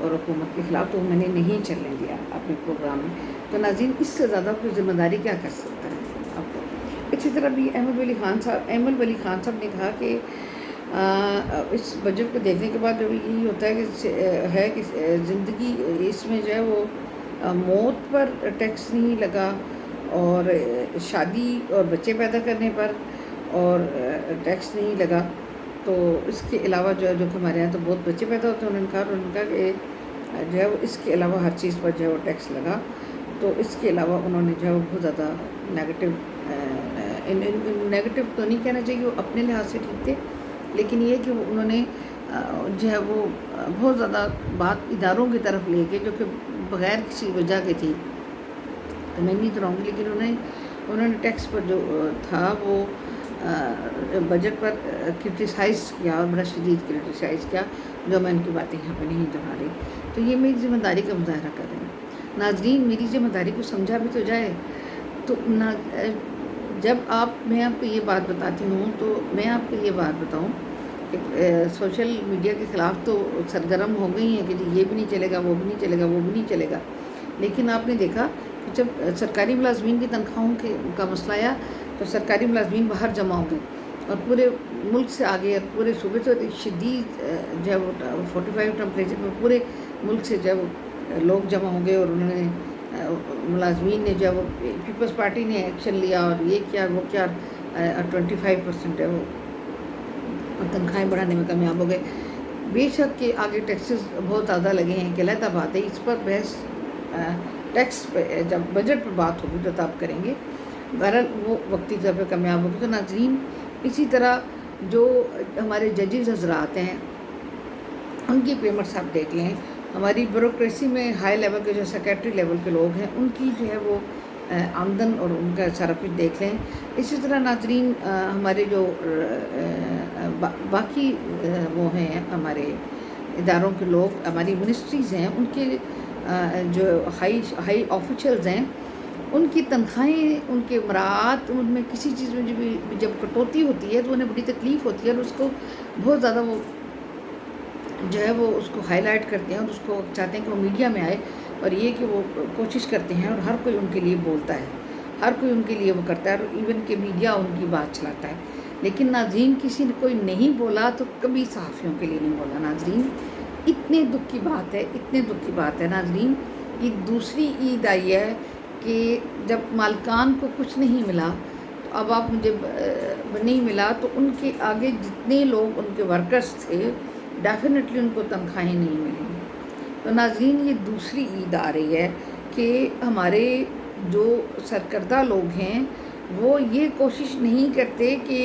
اور حکومت کے خلاف، تو میں نے نہیں چلنے دیا اپنے پروگرام میں۔ تو ناظرین، اس سے زیادہ کوئی ذمہ داری کیا کر سکتا ہے آپ کو۔ اسی طرح بھی احمد ولی خان صاحب نے کہا کہ اس بجٹ کو دیکھنے کے بعد جو یہی ہوتا ہے کہ زندگی اس میں جو ہے وہ موت پر ٹیکس نہیں لگا، اور شادی اور بچے پیدا کرنے پر اور ٹیکس نہیں لگا۔ تو اس کے علاوہ جو کہ ہمارے یہاں تو بہت بچے پیدا ہوتے ہیں، انہوں نے کہا کہ جو ہے وہ اس کے علاوہ ہر چیز پر جو ہے وہ ٹیکس لگا۔ تو اس کے علاوہ انہوں نے جو ہے وہ بہت زیادہ نیگیٹو تو نہیں کہنا چاہیے، وہ اپنے لحاظ سے ٹھیک تھے، لیکن یہ کہ انہوں نے جو ہے وہ بہت زیادہ بات اداروں کی طرف لے کے، جو کہ بغیر کسی وجہ کے تھی، تو میں نہیں تو رہوں گی، لیکن انہوں نے ٹیکس پر جو تھا وہ بجٹ پر کرٹیسائز کیا، اور بڑا شدید کرٹیسائز کیا، جو میں ان کی باتیں یہاں پہ نہیں دہرا رہی۔ تو یہ میری ذمہ داری کا مظاہرہ کر رہے ہیں۔ ناظرین، میری ذمہ داری کو سمجھا بھی تو جائے۔ تو جب میں آپ کو یہ بات بتاتی ہوں، تو میں آپ کو یہ بات بتاؤں کہ سوشل میڈیا کے خلاف تو سرگرم ہو گئی ہیں کہ جی یہ بھی نہیں چلے گا، وہ بھی نہیں چلے گا، وہ بھی نہیں چلے گا، لیکن آپ نے دیکھا کہ جب سرکاری ملازمین کی تنخواہوں کا مسئلہ آیا تو سرکاری ملازمین باہر جمع ہو گئے، اور پورے ملک سے آگے، پورے صوبے سے شدید جو ہے وہ 45 ٹمپریچر میں پورے ملک سے جو ہے وہ لوگ جمع ہو گئے، اور انہوں نے ملازمین نے جو ہے وہ پیپلز پارٹی نے ایکشن لیا، اور یہ کیا وہ کیا، 25% ہے وہ تنخواہیں بڑھانے میں کامیاب ہو گئے۔ بے شک کہ آگے ٹیکسز بہت زیادہ لگے ہیں، کہ علیحدہ بات ہے، اس پر بحث ٹیکس پہ جب بجٹ پر بات ہوگی تو تب کریں گے، بہرحال وہ وقتی طور پہ کامیاب ہوگی۔ تو ناظرین، اسی طرح جو ہمارے ججز حضرات ہیں، ان کی پیمنٹس آپ دیکھ لیں، ہماری بیوروکریسی میں ہائی لیول کے جو سیکریٹری لیول کے لوگ ہیں، ان کی جو ہے وہ آمدن اور ان کا سارا کچھ دیکھ لیں۔ اسی طرح ناظرین، ہمارے جو باقی وہ ہیں ہمارے اداروں کے لوگ، ہماری منسٹریز ہیں، ان کے جو ہائی آفیشلز ہیں، ان کی تنخواہیں، ان کے مراعات، ان میں کسی چیز میں جب کٹوتی ہوتی ہے تو انہیں بڑی تکلیف ہوتی ہے، اور اس کو بہت زیادہ وہ جو ہے وہ اس کو ہائی لائٹ کرتے ہیں، اور اس کو چاہتے ہیں کہ وہ میڈیا میں آئے، اور یہ کہ وہ کوشش کرتے ہیں، اور ہر کوئی ان کے لیے بولتا ہے، ہر کوئی ان کے لیے وہ کرتا ہے، اور ایون کہ میڈیا ان کی بات چلاتا ہے۔ لیکن ناظرین، کسی نے کوئی نہیں بولا تو کبھی صحافیوں کے لیے نہیں بولا۔ ناظرین، اتنے دکھ کی بات ہے، اتنے دکھ کی بات ہے ناظرین۔ یہ دوسری عید آئی ہے کہ جب مالکان کو کچھ نہیں ملا، تو اب آپ مجھے نہیں ملا، تو ان کے آگے جتنے لوگ ان کے ورکرز تھے، ڈیفینیٹلی ان کو تنخواہیں نہیں ملیں۔ تو ناظرین، یہ دوسری عید آ رہی ہے کہ ہمارے جو سرکردہ لوگ ہیں وہ یہ کوشش نہیں کرتے کہ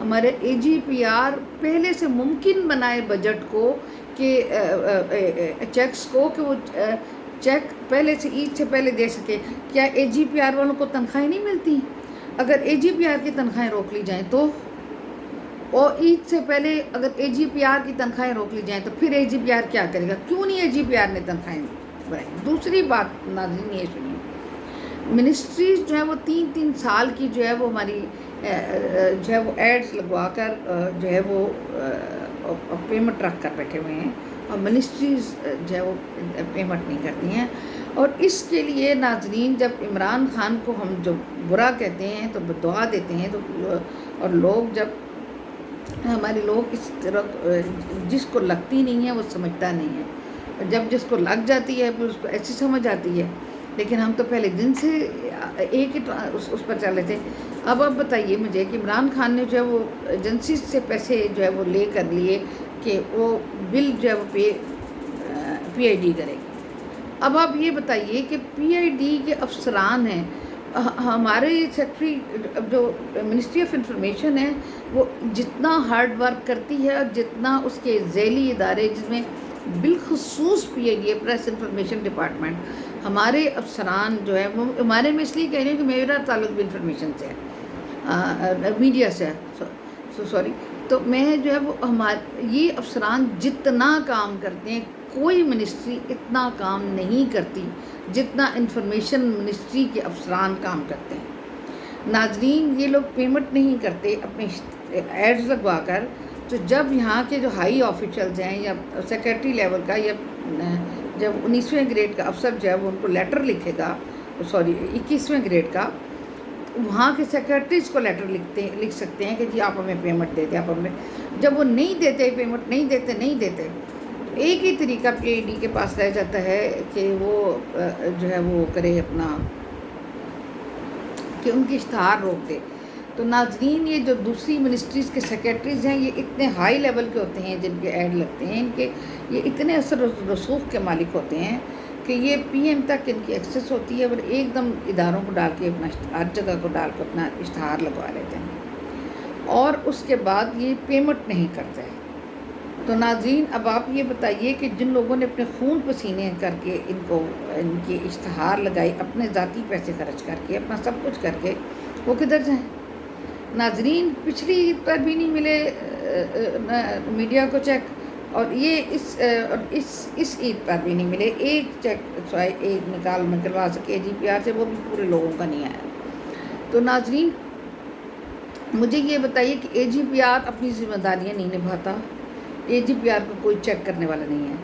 ہمارے اے جی پی آر پہلے سے ممکن بنائے بجٹ کو، کہ چیکس کو، کہ وہ چیک پہلے سے عید سے پہلے دے سکے۔ کیا اے جی پی آر والوں کو تنخواہیں نہیں ملتی؟ اگر اے جی پی آر کی تنخواہیں روک لی جائیں تو، اور عید سے پہلے اگر اے جی پی آر کی تنخواہیں روک لی جائیں تو پھر اے جی پی آر کیا کرے گا؟ کیوں نہیں اے جی پی آر نے تنخواہیں بڑھائیں؟ دوسری بات ناظرین یہ سنیے، منسٹریز جو ہے وہ 3 سال کی جو ہے وہ ہماری جو ہے وہ ایڈز لگوا کر جو ہے وہ پیمنٹ رکھ کر بیٹھے ہوئے ہیں، اور منسٹریز جو ہے وہ پیمنٹ نہیں کرتی ہیں۔ اور اس کے لیے ناظرین، جب عمران خان کو ہم جو برا کہتے ہیں تو دعا دیتے ہیں، تو اور لوگ جب ہمارے لوگ اس طرح جس کو لگتی نہیں ہے وہ سمجھتا نہیں ہے، اور جب جس کو لگ جاتی ہے پھر اس کو ایسی سمجھ آتی ہے۔ لیکن ہم تو پہلے دن سے ایک ہی اس پر چل رہے تھے۔ اب آپ بتائیے مجھے کہ عمران خان نے جو ہے وہ ایجنسی سے پیسے جو ہے وہ لے کر لیے کہ وہ بل جو ہے وہ پی آئی ڈی کرے گی۔ اب آپ یہ بتائیے کہ پی آئی ڈی کے افسران ہیں، ہمارے سیکٹری جو منسٹری آف انفارمیشن ہے، وہ جتنا ہارڈ ورک کرتی ہے، اور جتنا اس کے ذیلی ادارے، جس میں بالخصوص پی آئی ڈی ہے، پریس انفارمیشن ڈپارٹمنٹ، ہمارے افسران جو ہے وہ ہمارے میں اس لیے کہہ رہی ہوں کہ میرا تعلق بھی انفارمیشن سے ہے، میڈیا سے ہے، سوری۔ تو میں جو ہے وہ یہ افسران جتنا کام کرتے ہیں، کوئی منسٹری اتنا کام نہیں کرتی جتنا انفارمیشن منسٹری کے افسران کام کرتے ہیں۔ ناظرین، یہ لوگ پیمنٹ نہیں کرتے اپنے ایڈز لگوا کر، تو جب یہاں کے جو ہائی آفیشلز ہیں یا سیکرٹری لیول کا یا جب 19ویں گریڈ کا افسر جو ہے وہ ان کو لیٹر لکھے گا، 21ویں گریڈ کا، وہاں کے سیکرٹریز کو لیٹر لکھ سکتے ہیں کہ جی آپ ہمیں پیمنٹ دے دیں، آپ ہمیں، جب وہ نہیں دیتے، پیمنٹ نہیں دیتے، ایک ہی طریقہ پی آئی ڈی کے پاس رہ جاتا ہے کہ وہ جو ہے وہ کرے اپنا، کہ ان کی اشتہار روک دے۔ تو ناظرین، یہ جو دوسری منسٹریز کے سیکرٹریز ہیں، یہ اتنے ہائی لیول کے ہوتے ہیں جن کے ایڈ لگتے ہیں، ان کے یہ اتنے اثر و رسوخ کے مالک ہوتے ہیں کہ یہ پی ایم تک ان کی ایکسیس ہوتی ہے، اور ایک دم اداروں کو ڈال کے اپنا ہر جگہ کو ڈال کے اپنا اشتہار لگوا لیتے ہیں، اور اس کے بعد یہ پیمنٹ نہیں کرتے۔ تو ناظرین، اب آپ یہ بتائیے کہ جن لوگوں نے اپنے خون پسینے کر کے ان کی اشتہار لگائی، اپنے ذاتی پیسے خرچ کر کے، اپنا سب کچھ کر کے، وہ کدھر جائیں؟ ناظرین، پچھلی عید پر بھی نہیں ملے میڈیا کو چیک، اور یہ اس عید پر بھی نہیں ملے ایک چیک، ایک نکلوا سکے جی پی آر سے، وہ بھی پورے لوگوں کا نہیں آیا۔ تو ناظرین، مجھے یہ بتائیے کہ اے جی پی آر اپنی ذمہ داریاں نہیں نبھاتا، اے جی پی آر کو کوئی چیک کرنے والا نہیں ہے۔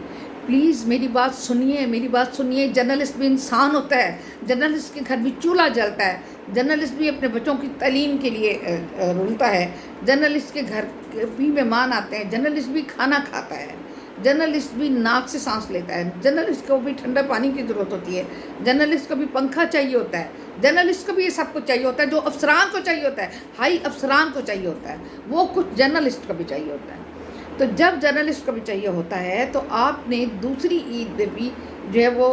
پلیز میری بات سنیے، جرنلسٹ بھی انسان ہوتا ہے، جرنلسٹ کے گھر بھی چولہا جلتا ہے، جرنلسٹ بھی اپنے بچوں کی تعلیم کے لیے رولتا ہے، جرنلسٹ کے گھر بھی مہمان آتے ہیں، جرنلسٹ بھی کھانا کھاتا ہے، جرنلسٹ بھی ناک سے سانس لیتا ہے، جرنلسٹ کو بھی ٹھنڈا پانی کی ضرورت ہوتی ہے، جرنلسٹ کو بھی پنکھا چاہیے ہوتا ہے، جرنلسٹ کو بھی یہ سب کچھ چاہیے ہوتا ہے جو افسران کو چاہیے ہوتا ہے، ہائی افسران کو چاہیے ہوتا ہے، وہ کچھ جرنلسٹ کو بھی چاہیے ہوتا ہے۔ تو جب جرنلسٹ کو بھی چاہیے ہوتا ہے تو آپ نے دوسری عید میں بھی جو ہے وہ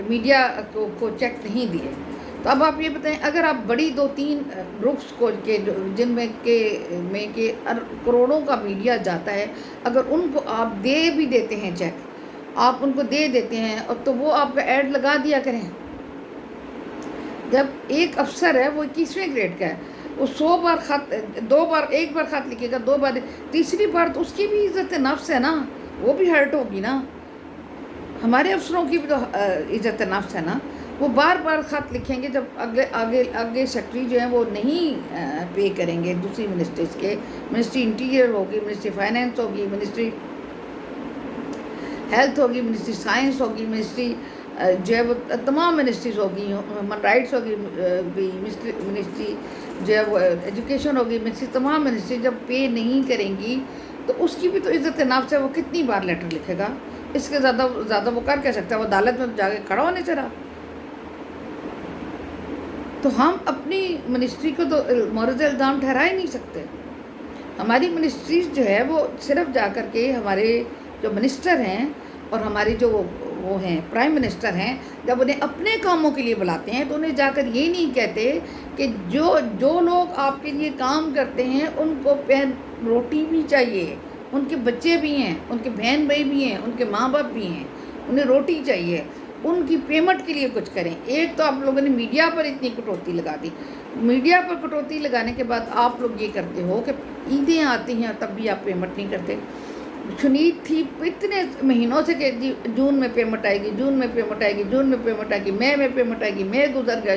میڈیا کو چیک نہیں دیے۔ تو اب آپ یہ بتائیں، اگر آپ بڑی 2-3 گروپس کو جن میں کہ کروڑوں کا میڈیا جاتا ہے، اگر ان کو آپ دے بھی دیتے ہیں چیک، آپ ان کو دے دیتے ہیں، اور تو وہ آپ کا ایڈ لگا دیا کریں۔ جب ایک افسر ہے وہ 21ویں گریڈ کا ہے، وہ 100 بار خط، ایک بار خط لکھے گا، 2 بار، تیسری بار تو اس کی بھی عزت نفس ہے نا، وہ بھی ہرٹ ہوگی نا۔ ہمارے افسروں کی بھی تو عزت نفس ہے نا، وہ بار بار خط لکھیں گے جب آگے سیکٹری جو ہیں وہ نہیں پے کریں گے دوسری منسٹریز کے، منسٹری انٹیریئر ہوگی، منسٹری فائنینس ہوگی، منسٹری ہیلتھ ہوگی، منسٹری سائنس ہوگی، منسٹری جو ہے وہ تمام منسٹریز ہوگی، ہیومن رائٹس ہوگی، منسٹری جو ہے وہ ایجوکیشن ہوگی، منسٹری، تمام منسٹری جب پے نہیں کریں گی تو اس کی بھی تو عزت نفس ہے، وہ کتنی بار لیٹر لکھے گا؟ اس کے زیادہ وہ کر کیا سکتا ہے؟ وہ عدالت میں جا کے کھڑا ہونے سے رہا۔ تو ہم اپنی منسٹری کو تو مورد الزام ٹھہرا ہی نہیں سکتے۔ ہماری منسٹریز جو ہے وہ صرف جا کر کے ہمارے جو منسٹر ہیں اور ہمارے جو وہ ہیں پرائم منسٹر ہیں، جب انہیں اپنے کاموں کے لیے بلاتے ہیں تو انہیں جا کر یہ نہیں کہتے کہ جو لوگ آپ کے لیے کام کرتے ہیں ان کو روٹی بھی چاہیے، ان کے بچے بھی ہیں، ان کے بہن بھائی بھی ہیں، ان کے ماں باپ بھی ہیں، انہیں روٹی چاہیے، ان کی پیمنٹ کے لیے کچھ کریں۔ ایک تو آپ لوگوں نے میڈیا پر اتنی کٹوتی لگا دی، میڈیا پر کٹوتی لگانے کے بعد آپ لوگ یہ کرتے ہو کہ عیدیں آتی ہیں تب بھی آپ پیمنٹ نہیں کرتے۔ شنید تھی اتنے مہینوں سے کہ جون میں پیمنٹ آئے گی، جون میں پیمنٹ آئے گی، جون میں پیمنٹ آئے گی، مئی میں پیمنٹ آئے گی، مئی گزر گیا،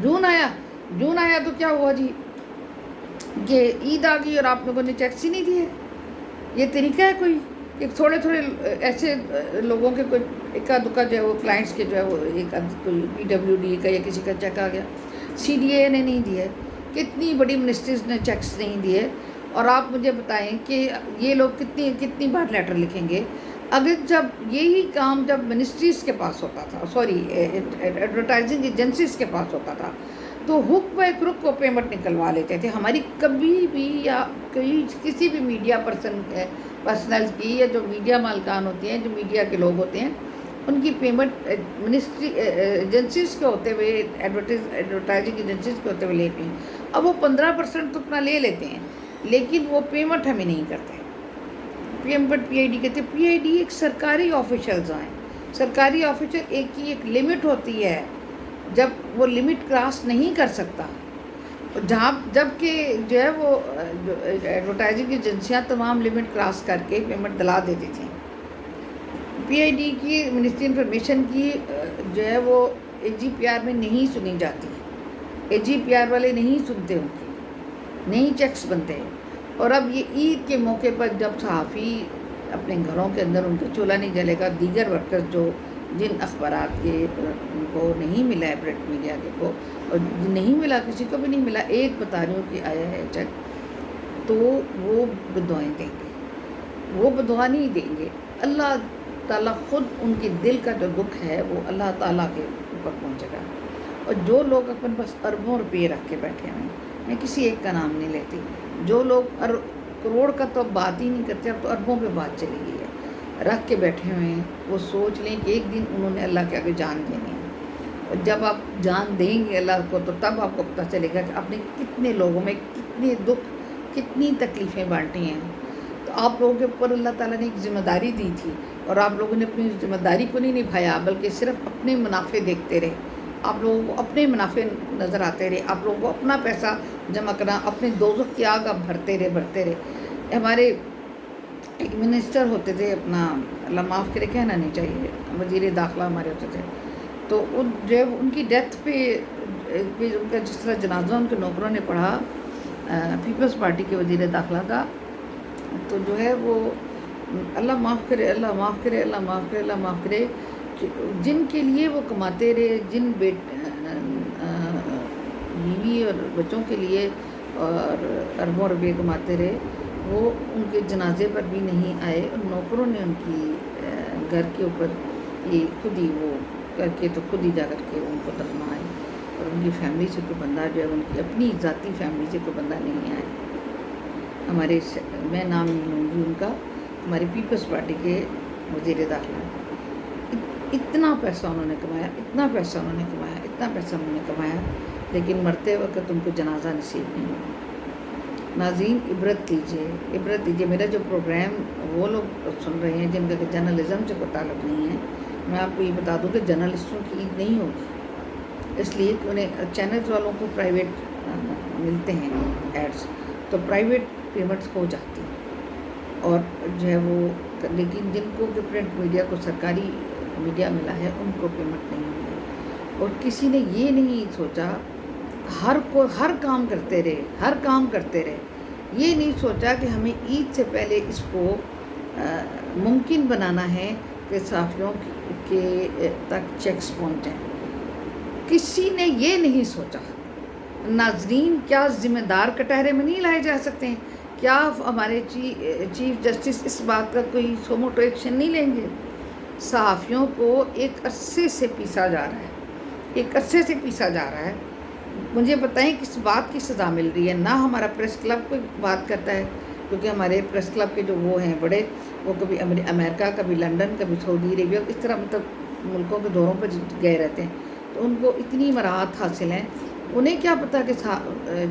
جون آیا تو کیا ہوا جی کہ عید آ گئی اور آپ لوگوں نے چیکس ہی نہیں دیے۔ یہ طریقہ ہے کوئی کہ تھوڑے ایسے لوگوں کے کوئی اکا دکا جو ہے وہ کلائنٹس کے جو ہے وہ ایک کوئی پی ڈبلیو ڈی کا یا کسی کا چیک آ گیا، سی ڈی اے نے نہیں دیے، کتنی بڑی منسٹریز نے چیکس نہیں دیے، اور آپ مجھے بتائیں کہ یہ لوگ کتنی بار لیٹر لکھیں گے؟ اگر جب یہی کام جب منسٹریز کے پاس ہوتا تھا، ایڈورٹائزنگ ایجنسیز کے پاس ہوتا تھا، تو ہک بائی کروک کو پیمنٹ نکلوا لیتے تھے۔ ہماری کبھی بھی یا کسی بھی میڈیا پرسنل کی یا جو میڈیا مالکان ہوتے ہیں، جو میڈیا کے لوگ ہوتے ہیں، ان کی پیمنٹ منسٹری ایجنسیز کے ہوتے ہوئے، ایڈورٹائزنگ ایجنسیز کے ہوتے ہوئے لیتے ہیں۔ اب وہ 15% تو اپنا لے لیتے ہیں، لیکن وہ پیمنٹ ہمیں نہیں کرتے۔ پیمنٹ پی آئی ڈی کہتے ہیں۔ پی آئی ڈی ایک سرکاری آفیشلز ہیں، سرکاری آفیشل ایک لمٹ ہوتی ہے، جب وہ لمٹ کراس نہیں کر سکتا، جب کہ جو ہے وہ ایڈورٹائزنگ ایجنسیاں تمام لمٹ کراس کر کے پیمنٹ دلا دیتی تھیں۔ پی آئی ڈی کی منسٹری انفارمیشن کی جو ہے وہ اے جی پی آر میں نہیں سنی جاتی، اے جی پی آر والے نہیں سنتے، ان کی نہیں چیکس بنتے، اور اب یہ عید کے موقع پر جب صحافی اپنے گھروں کے اندر ان کا چولہا نہیں جلے گا، دیگر ورکرز جو جن اخبارات کے ان کو نہیں ملا ہے پرنٹ میڈیا کے کو، اور نہیں ملا، کسی کو بھی نہیں ملا، ایک بتا رہی ہوں کہ آیا ہے چیک، تو وہ بدعائیں دیں گے، وہ بدعا نہیں دیں گے، اللہ تعالیٰ خود ان کے دل کا جو دکھ ہے وہ اللہ تعالیٰ کے اوپر پہنچے گا۔ اور جو لوگ اپنے پاس اربوں روپے رکھ کے بیٹھے ہوئے ہیں، میں کسی ایک کا نام نہیں لیتی، جو لوگ کروڑ کا تو اب بات ہی نہیں کرتے، اب تو اربوں پہ بات چلی گئی ہے، رکھ کے بیٹھے ہوئے ہیں، وہ سوچ لیں کہ ایک دن انہوں نے اللہ کے آگے جان دینی ہے، اور جب آپ جان دیں گے اللہ کو تو تب آپ کو پتہ چلے گا کہ آپ نے کتنے لوگوں میں کتنے دکھ، کتنی تکلیفیں بانٹی ہیں۔ تو آپ لوگوں کے اوپر اللہ تعالیٰ نے ایک ذمہ داری دی تھی، اور آپ لوگوں نے اپنی ذمہ داری کو نہیں نبھایا، بلکہ صرف اپنے منافع دیکھتے رہے، آپ لوگوں کو اپنے منافع نظر آتے رہے، آپ لوگوں کو اپنا پیسہ جمع کرنا، اپنے دوزخ کی آگ آپ بھرتے رہے۔ ہمارے ایک منسٹر ہوتے تھے، اپنا اللہ معاف کرے، کہنا نہیں چاہیے، وزیر داخلہ ہمارے ہوتے تھے، تو جب ان کی ڈیتھ پہ ان کا جس طرح جنازہ ان کے نوکروں نے پڑھا، پیپلز پارٹی کے وزیر داخلہ کا، تو جو ہے وہ اللہ معاف کرے، اللہ معاف کرے، اللہ معاف کرے، اللہ معاف کرے، کہ جن کے لیے وہ کماتے رہے، جن بیوی اور بچوں کے لیے اور اربوں روپے کماتے رہے، وہ ان کے جنازے پر بھی نہیں آئے، اور نوکروں نے ان کی گھر کے اوپر یہ خود ہی وہ کر کے تو خود ہی جا کر کے ان کو دفنائے، اور ان کی فیملی سے کوئی بندہ جو ہے، ان کی اپنی ذاتی فیملی سے کوئی بندہ نہیں آئے۔ ہمارے میں نام نہیں لوں گی ان کا، ہماری پیپلز پارٹی کے وزیر داخلہ، اتنا پیسہ انہوں نے کمایا، اتنا پیسہ انہوں نے کمایا، اتنا پیسہ انہوں نے کمایا، لیکن مرتے وقت ان کو جنازہ نصیب نہیں ہوا۔ ناظرین، عبرت لیجیے، عبرت لیجیے۔ میرا جو پروگرام وہ لوگ سن رہے ہیں جن کا کہ جرنلزم سے کوئی تعلق نہیں ہے، میں آپ کو یہ بتا دوں کہ جرنلسٹوں کی عید نہیں ہوگی، اس لیے کہ انہیں چینلز والوں کو پرائیویٹ ملتے ہیں ایڈس، تو پرائیویٹ پیمنٹس ہو جاتی ہیں، اور جو ہے وہ، لیکن جن کو کہ پرنٹ میڈیا کو سرکاری میڈیا ملا ہے ان کو پیمنٹ نہیں ملی۔ اور کسی نے یہ نہیں سوچا، ہر کام کرتے رہے، یہ نہیں سوچا کہ ہمیں عید سے پہلے اس کو ممکن بنانا ہے کہ صحافیوں کے تک چیکس پہنچیں، کسی نے یہ نہیں سوچا۔ ناظرین، کیا ذمہ دار کٹہرے میں نہیں لائے جا سکتے ہیں؟ کیا ہمارے چیف جسٹس اس بات کا کوئی سوموٹو ایکشن نہیں لیں گے؟ صحافیوں کو ایک عرصے سے پیسا جا رہا ہے، مجھے بتائیں کس بات کی سزا مل رہی ہے؟ نہ ہمارا پریس کلب کوئی بات کرتا ہے، کیونکہ ہمارے پریس کلب کے جو وہ ہیں بڑے، وہ کبھی امریکہ، کبھی لنڈن، کبھی سعودی عربیہ، اس طرح مطلب ملکوں کے دوروں پر گئے رہتے ہیں، تو ان کو اتنی مراحت حاصل ہیں، انہیں کیا پتہ کہ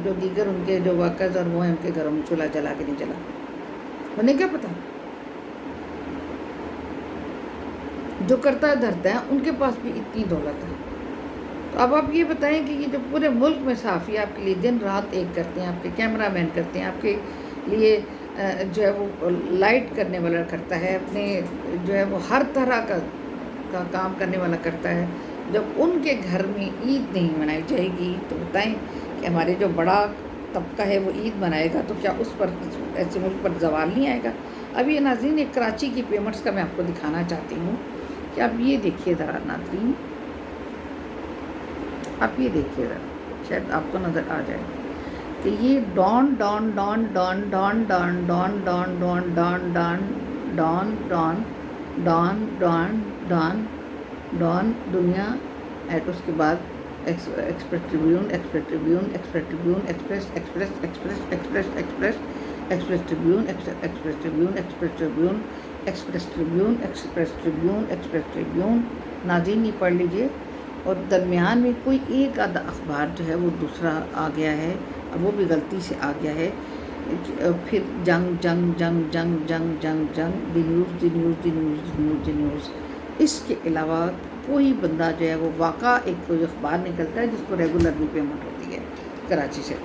جو دیگر ان کے جو ورکرز اور وہ ہیں ان کے گھروں میں چولہا جلا کہ نہیں جلا، انہیں کیا پتہ؟ جو کرتا ہے دھرتا ہے، ان کے پاس بھی اتنی دولت ہے۔ تو اب آپ یہ بتائیں کہ یہ جو پورے ملک میں صحافی آپ کے لیے دن رات ایک کرتے ہیں، آپ کے کیمرہ مین کرتے ہیں، آپ کے لیے جو ہے وہ لائٹ کرنے والا کرتا ہے، اپنے جو ہے وہ ہر طرح کا کام کرنے والا کرتا ہے، جب ان کے گھر میں عید نہیں منائی جائے گی تو بتائیں کہ ہمارے جو بڑا طبقہ ہے وہ عید منائے گا تو کیا اس پر ایسے ملک پر زوال نہیں آئے گا؟ اب یہ ناظرین، ایک کراچی کی پیمنٹس کا میں آپ کو دکھانا چاہتی ہوں کہ آپ یہ دیکھیے ذرا ناظرین، آپ یہ دیکھیے ذرا، شاید آپ کو نظر آ جائے کہ یہ Dawn Dawn Dawn Dawn Dawn Dawn Dawn Dawn Dawn Dawn Dawn Dawn Dawn Dawn Dawn Dawn Dawn Dunya ایٹ، اس کے بعد Express Tribune, Express Tribune, Express Tribune, Express Express Express Express Express Express Tribune, Express Tribune, Express Tribune, Express Tribune, Express Tribune, Express Tribune, ناظرین یہ پڑھ لیجیے۔ اور درمیان میں کوئی ایک آدھا اخبار جو ہے وہ دوسرا آ گیا ہے، اور وہ بھی غلطی سے آ گیا ہے، پھر جنگ جنگ جنگ جنگ جنگ جنگ جنگ، دی نیوز دی نیوز دی نیوز دی نیوز دی نیوز، اس کے علاوہ کوئی بندہ جو ہے وہ واقع ایک کوئی اخبار نکلتا ہے جس کو ریگولرلی پیمنٹ ہوتی ہے کراچی سے،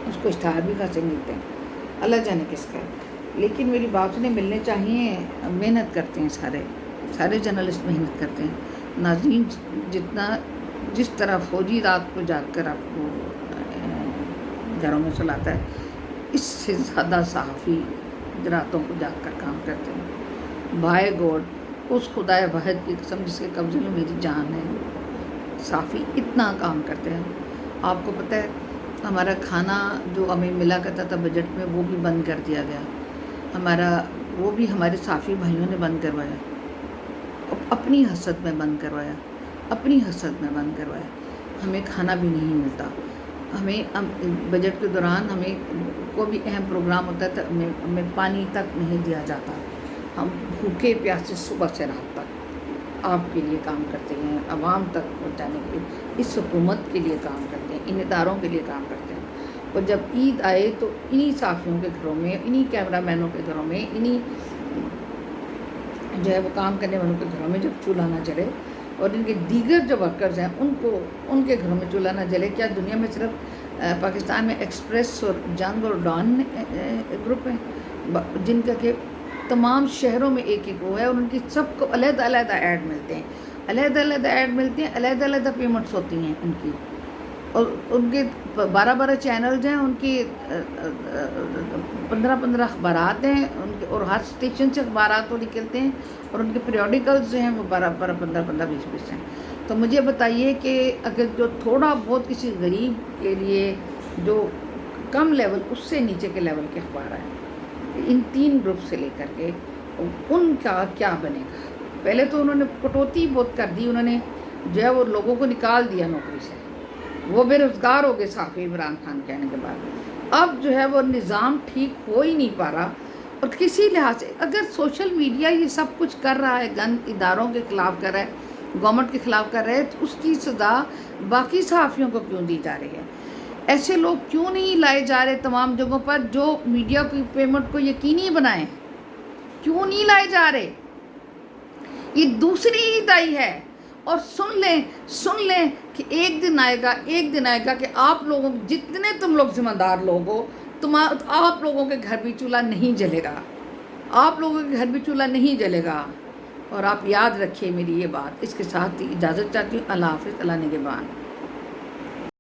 اس کو اشتہار بھی خاصے ملتے ہیں، اللہ جانے کس کا ہے، لیکن میری بات سنیں، ملنے چاہیے، محنت کرتے ہیں، سارے جرنلسٹ محنت کرتے ہیں۔ ناظرین، جس طرح فوجی رات کو جاگ کر آپ کو گھروں میں سلاتا ہے، اس سے زیادہ صحافی راتوں کو جاگ کر کام کرتے ہیں. بائے گاڈ اس خدائے واحد کی قسم جس کے قبضے میں میری جان ہے، صحافی اتنا کام کرتے ہیں. آپ کو پتہ ہے ہمارا کھانا جو ہمیں ملا کرتا تھا بجٹ میں وہ بھی بند کر دیا گیا. وہ بھی ہمارے صحافی بھائیوں نے بند کروایا، اپنی حسد میں بند کروایا، اپنی حسد میں بند کروایا. ہمیں کھانا بھی نہیں ملتا. بجٹ کے دوران ہمیں کوئی بھی اہم پروگرام ہوتا ہے تو ہمیں پانی تک نہیں دیا جاتا. ہم بھوکے پیاسے صبح سے رات تک آپ کے لیے کام کرتے ہیں، عوام تک پہنچانے کے لیے، اس حکومت کے لیے کام کرتے ہیں، ان اداروں کے لیے کام کرتے ہیں. اور جب عید آئے تو انہی صحافیوں کے گھروں میں، انہی کیمرہ مینوں کے گھروں میں، انہی جو ہے وہ کام کرنے والوں کے گھروں میں جب چولہا نہ جلے، اور ان کے دیگر جو ورکرز ہیں ان کے گھروں میں چولہا نہ جلے. کیا دنیا میں صرف پاکستان میں ایکسپریس اور جنگ اور ڈان گروپ ہیں جن کا کہ تمام شہروں میں ایک ایک وہ ہے، اور ان کی سب کو علیحدہ علیحدہ ایڈ ملتے ہیں، علیحدہ علیحدہ ایڈ ملتے ہیں، علیحدہ علیحدہ پیمنٹس ہوتی ہیں ان کی. اور ان کے 12 چینلز ہیں، ان کی 15 اخبارات ہیں ان کے، اور ہر اسٹیشن سے اخبارات وہ نکلتے ہیں، اور ان کے پیریوڈیکلز جو ہیں وہ 15 20 ہیں. تو مجھے بتائیے کہ اگر جو تھوڑا بہت کسی غریب کے لیے جو کم لیول اس سے نیچے کے لیول کے اخبار ہیں، ان 3 گروپ سے لے کر کے ان کا کیا بنے گا. پہلے تو انہوں نے کٹوتی بہت کر دی، انہوں نے جو ہے وہ لوگوں کو نکال دیا نوکری سے، وہ بے روزگار ہو گئے صحافی عمران خان کہنے کے بعد. اب جو ہے وہ نظام ٹھیک ہو ہی نہیں پا رہا. اور کسی لحاظ سے اگر سوشل میڈیا یہ سب کچھ کر رہا ہے، گند اداروں کے خلاف کر رہا ہے، گورنمنٹ کے خلاف کر رہے ہیں، تو اس کی سزا باقی صحافیوں کو کیوں دی جا رہی ہے؟ ایسے لوگ کیوں نہیں لائے جا رہے تمام جگہوں پر جو میڈیا کی پیمنٹ کو یقینی بنائیں؟ کیوں نہیں لائے جا رہے؟ یہ دوسری عید آئی ہے، اور سن لیں کہ ایک دن آئے گا کہ آپ لوگوں جتنے تم لوگ ذمہ دار لوگ ہو، آپ لوگوں کے گھر بھی چولہا نہیں جلے گا، آپ لوگوں کے گھر بھی چولہا نہیں جلے گا. اور آپ یاد رکھیے میری یہ بات. اس کے ساتھ ہی اجازت چاہتی ہوں. اللہ حافظ. اللہ نگہبان.